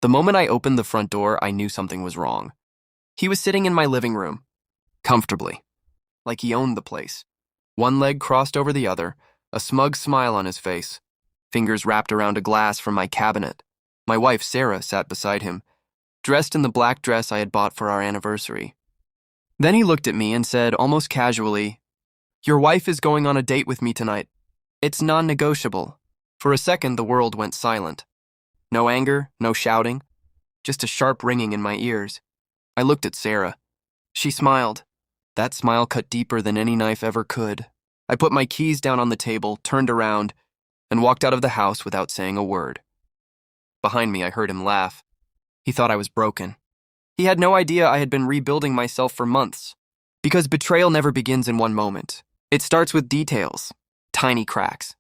The moment I opened the front door, I knew something was wrong. He was sitting in my living room, comfortably, like he owned the place. One leg crossed over the other, a smug smile on his face, fingers wrapped around a glass from my cabinet. My wife, Sarah, sat beside him, dressed in the black dress I had bought for our anniversary. Then he looked at me and said, almost casually, "Your wife is going on a date with me tonight. It's non-negotiable." For a second, the world went silent. No anger, no shouting, just a sharp ringing in my ears. I looked at Sarah. She smiled. That smile cut deeper than any knife ever could. I put my keys down on the table, turned around, and walked out of the house without saying a word. Behind me, I heard him laugh. He thought I was broken. He had no idea I had been rebuilding myself for months. Because betrayal never begins in one moment. It starts with details, tiny cracks,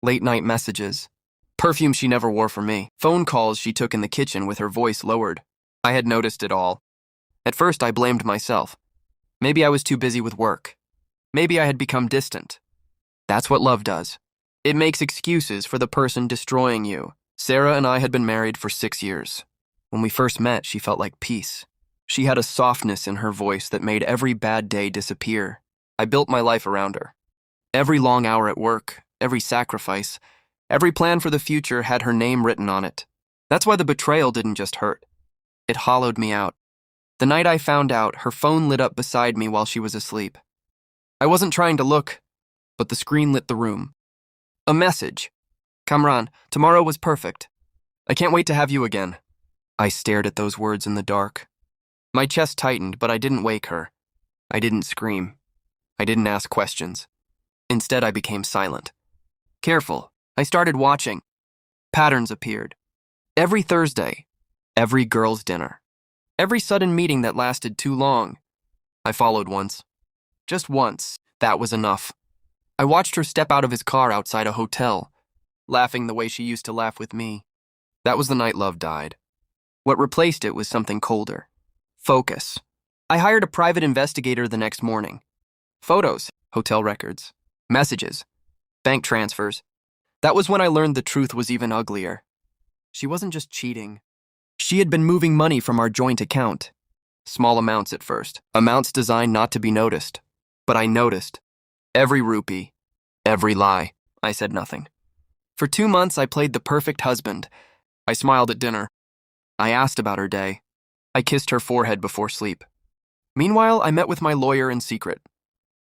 late-night messages, perfume she never wore for me, phone calls she took in the kitchen with her voice lowered. I had noticed it all. At first, I blamed myself. Maybe I was too busy with work. Maybe I had become distant. That's what love does. It makes excuses for the person destroying you. Sarah and I had been married for 6 years. When we first met, she felt like peace. She had a softness in her voice that made every bad day disappear. I built my life around her. Every long hour at work, every sacrifice, every plan for the future had her name written on it. That's why the betrayal didn't just hurt. It hollowed me out. The night I found out, her phone lit up beside me while she was asleep. I wasn't trying to look, but the screen lit the room. A message. "Kamran, tomorrow was perfect. I can't wait to have you again." I stared at those words in the dark. My chest tightened, but I didn't wake her. I didn't scream. I didn't ask questions. Instead, I became silent. Careful. I started watching. Patterns appeared. Every Thursday, every girls' dinner, every sudden meeting that lasted too long. I followed once. Just once. That was enough. I watched her step out of his car outside a hotel, laughing the way she used to laugh with me. That was the night love died. What replaced it was something colder. Focus. I hired a private investigator the next morning. Photos, hotel records, messages, bank transfers. That was when I learned the truth was even uglier. She wasn't just cheating. She had been moving money from our joint account. Small amounts at first, amounts designed not to be noticed. But I noticed. Every rupee, every lie. I said nothing. For 2 months, I played the perfect husband. I smiled at dinner. I asked about her day. I kissed her forehead before sleep. Meanwhile, I met with my lawyer in secret.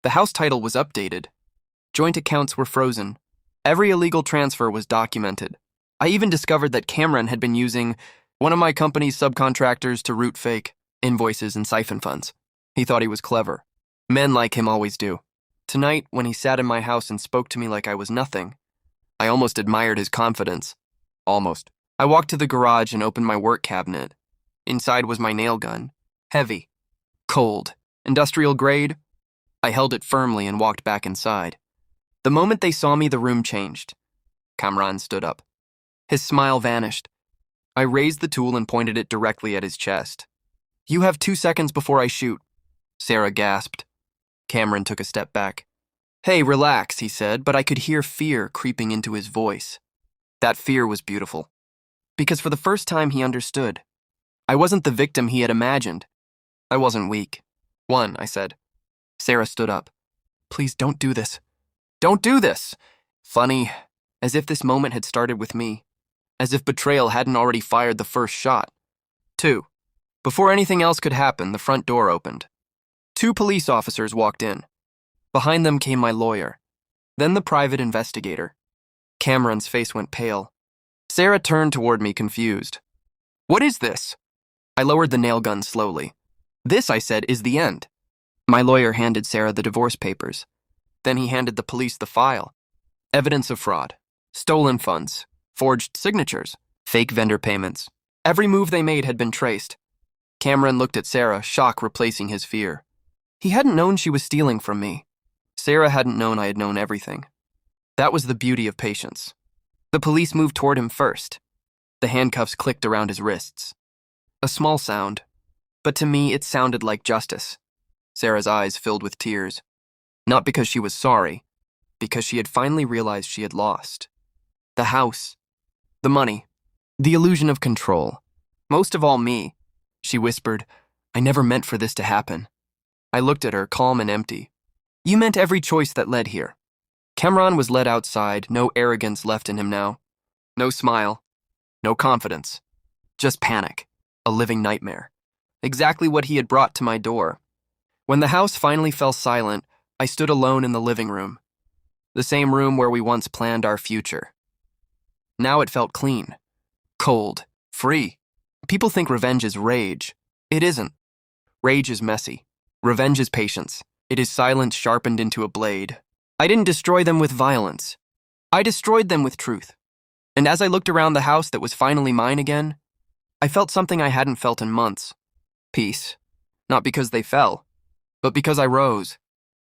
The house title was updated. Joint accounts were frozen. Every illegal transfer was documented. I even discovered that Kamran had been using one of my company's subcontractors to route fake invoices and siphon funds. He thought he was clever. Men like him always do. Tonight, when he sat in my house and spoke to me like I was nothing, I almost admired his confidence. Almost. I walked to the garage and opened my work cabinet. Inside was my nail gun. Heavy. Cold. Industrial grade. I held it firmly and walked back inside. The moment they saw me, the room changed. Kamran stood up. His smile vanished. I raised the tool and pointed it directly at his chest. "You have 2 seconds before I shoot." Sarah gasped. Kamran took a step back. "Hey, relax," he said, but I could hear fear creeping into his voice. That fear was beautiful. Because for the first time he understood. I wasn't the victim he had imagined. I wasn't weak. "One," I said. Sarah stood up. "Please don't do this. Don't do this!" Funny, as if this moment had started with me. As if betrayal hadn't already fired the first shot. 2. Before anything else could happen, the front door opened. 2 police officers walked in. Behind them came my lawyer. Then the private investigator. Kamran's face went pale. Sarah turned toward me, confused. "What is this?" I lowered the nail gun slowly. "This," I said, "is the end." My lawyer handed Sarah the divorce papers. Then he handed the police the file. Evidence of fraud. Stolen funds. Forged signatures. Fake vendor payments. Every move they made had been traced. Kamran looked at Sarah, shock replacing his fear. He hadn't known she was stealing from me. Sarah hadn't known I had known everything. That was the beauty of patience. The police moved toward him first. The handcuffs clicked around his wrists. A small sound, but to me it sounded like justice. Sarah's eyes filled with tears. Not because she was sorry, because she had finally realized she had lost. The house, the money, the illusion of control. Most of all me, she whispered. I never meant for this to happen. I looked at her, calm and empty. You meant every choice that led here. Kemran was led outside, no arrogance left in him now. No smile, no confidence. Just panic, a living nightmare. Exactly what he had brought to my door. When the house finally fell silent, I stood alone in the living room. The same room where we once planned our future. Now it felt clean, cold, free. People think revenge is rage. It isn't. Rage is messy. Revenge is patience. It is silence sharpened into a blade. I didn't destroy them with violence. I destroyed them with truth. And as I looked around the house that was finally mine again, I felt something I hadn't felt in months. Peace. Not because they fell, but because I rose.